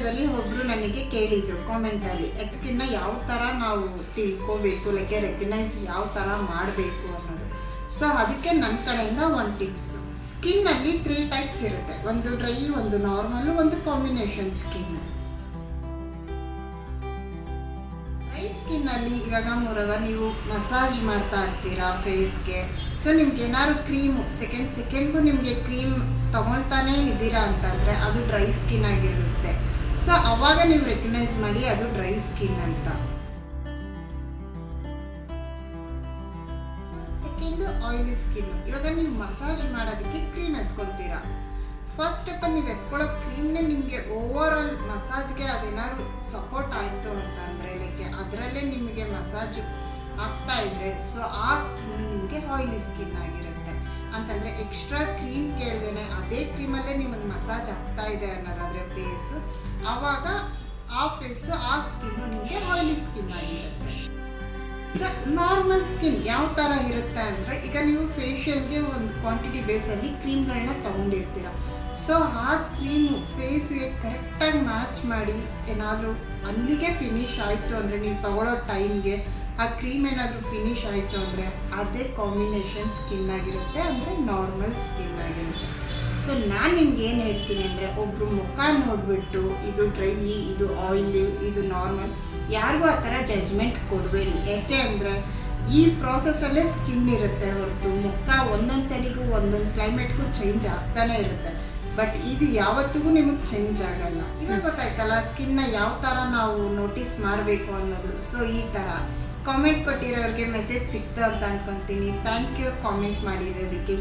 ವಿಡಿಯೋದಲ್ಲಿ ಒಬ್ಬರು ನನಗೆ ಕೇಳಿದರು ಕಾಮೆಂಟಲ್ಲಿ ಸ್ಕಿನ್ನ ಯಾವ ಥರ ನಾವು ತಿಳ್ಕೋಬೇಕು, ಲೈಕ್ ರೆಕಗ್ನೈಸ್ ಯಾವ ಥರ ಮಾಡಬೇಕು ಅನ್ನೋದು. ಸೊ ಅದಕ್ಕೆ ನನ್ನ ಕಡೆಯಿಂದ ಒಂದು ಟಿಪ್ಸ್. ಸ್ಕಿನ್ನಲ್ಲಿ 3 ಟೈಪ್ಸ್ ಇರುತ್ತೆ, ಒಂದು ಡ್ರೈ, ಒಂದು ನಾರ್ಮಲ್, ಒಂದು ಕಾಂಬಿನೇಷನ್ ಸ್ಕಿನ್. ಡ್ರೈ ಸ್ಕಿನ್ನಲ್ಲಿ ಇವಾಗ ನೀವು ಮಸಾಜ್ ಮಾಡ್ತಾ ಇರ್ತೀರಾ ಫೇಸ್ಗೆ. ಸೊ ನಿಮ್ಗೆ ಏನಾದ್ರು ಕ್ರೀಮು ಸೆಕೆಂಡ್ಗೂ ನಿಮಗೆ ಕ್ರೀಮ್ ತಗೊಳ್ತಾನೆ ಇದ್ದೀರಾ ಅಂತಂದರೆ ಅದು ಡ್ರೈ ಸ್ಕಿನ್ ಆಗಿರುತ್ತೆ. ಸೊ ಅವಾಗ ನೀವು ರೆಕಗ್ನೈಸ್ ಮಾಡಿ ಅದು ಡ್ರೈ ಸ್ಕಿನ್ ಅಂತ. Second oily skin. ಇವಾಗ ನೀವು ಮಸಾಜ್ ಮಾಡೋದಕ್ಕೆ ಕ್ರೀಮ್ ಎತ್ಕೊತೀರಾ. ಫಸ್ಟ್ ಸ್ಟೆಪ್ಪಲ್ಲಿ ನೀವು ಎತ್ಕೊಳ್ಳೋ ಕ್ರೀಮ್ನೇ ನಿಮಗೆ ಓವರ್ ಆಲ್ ಮಸಾಜ್ಗೆ ಅದೇನಾದ್ರು ಸಪೋರ್ಟ್ ಆಯಿತು ಅಂತಂದರೆ, ಲೈಕ್ ಅದರಲ್ಲೇ ನಿಮಗೆ ಮಸಾಜ್ ಆಗ್ತಾ ಇದ್ರೆ, ಸೊ ಆ ಸ್ಕಿನ್ ನಿಮಗೆ ಆಯಿಲಿ ಸ್ಕಿನ್ ಆಗಿರುತ್ತೆ. ಅಂತಂದರೆ ಎಕ್ಸ್ಟ್ರಾ ಕ್ರೀಮ್ ಕೇಳ್ದೇನೆ ಅದೇ ಕ್ರೀಮಲ್ಲೇ ನಿಮಗೆ ಮಸಾಜ್ ಆಗ್ತಾ ಇದೆ ಅನ್ನೋದಾದರೆ ಫೇಸು, ಆವಾಗ ಆ ಫೇಸು ಆ ಸ್ಕಿನ್ನು ನಿಮಗೆ ಆಯಿಲಿ ಸ್ಕಿನ್ ಆಗಿರುತ್ತೆ. ಈಗ ನಾರ್ಮಲ್ ಸ್ಕಿನ್ ಯಾವ ಥರ ಇರುತ್ತೆ ಅಂದರೆ, ಈಗ ನೀವು ಫೇಶಿಯಲ್ಗೆ ಒಂದು ಕ್ವಾಂಟಿಟಿ ಬೇಸಲ್ಲಿ ಕ್ರೀಮ್ಗಳನ್ನ ತೊಗೊಂಡಿರ್ತೀರ. ಸೊ ಆ ಕ್ರೀಮು ಫೇಸ್ಗೆ ಕರೆಕ್ಟಾಗಿ ಮ್ಯಾಚ್ ಮಾಡಿ ಏನಾದರೂ ಅಲ್ಲಿಗೆ ಫಿನಿಶ್ ಆಯಿತು ಅಂದರೆ, ನೀವು ತಗೊಳ್ಳೋ ಟೈಮ್ಗೆ ಆ ಕ್ರೀಮ್ ಏನಾದರೂ ಫಿನಿಶ್ ಆಯಿತು ಅಂದರೆ ಅದೇ ಕಾಂಬಿನೇಷನ್ ಸ್ಕಿನ್ ಆಗಿರುತ್ತೆ, ಅಂದರೆ ನಾರ್ಮಲ್ ಸ್ಕಿನ್ ಆಗಿರುತ್ತೆ. ಸೊ ನಾನು ನಿಮ್ಗೆ ಏನು ಹೇಳ್ತೀನಿ ಅಂದರೆ, ಒಬ್ಬರು ಮುಖ ನೋಡಿಬಿಟ್ಟು ಇದು ಡ್ರೈ, ಇದು ಆಯಿಲಿ, ಇದು ನಾರ್ಮಲ್, ಯಾರಿಗೂ ಆ ಥರ ಜಜ್ಮೆಂಟ್ ಕೊಡಬೇಡಿ. ಯಾಕೆ ಅಂದರೆ ಈ ಪ್ರಾಸೆಸ್ಸಲ್ಲೇ ಸ್ಕಿನ್ ಇರುತ್ತೆ ಹೊರತು ಮುಖ ಒಂದೊಂದು ಸಲಿಗೂ ಒಂದೊಂದು ಕ್ಲೈಮೇಟ್ಗೂ ಚೇಂಜ್ ಆಗ್ತಾನೆ ಇರುತ್ತೆ. ಬಟ್ ಇದು ಯಾವತ್ತಿಗೂ ನಿಮಗೆ ಚೇಂಜ್ ಆಗಲ್ಲ. ಇವಾಗ ಗೊತ್ತಾಯ್ತಲ್ಲ ಸ್ಕಿನ್ನ ಯಾವ ಥರ ನಾವು ನೋಟಿಸ್ ಮಾಡಬೇಕು ಅನ್ನೋದು. ಸೊ ಈ ಥರ ಕಾಮೆಂಟ್ ಕೊಟ್ಟಿರೋರಿಗೆ ಮೆಸೇಜ್ ಸಿಕ್ತು ಅಂತ ಅನ್ಕೊತೀನಿ. Thank you comment ಮಾಡಿರೋದಕ್ಕೆ.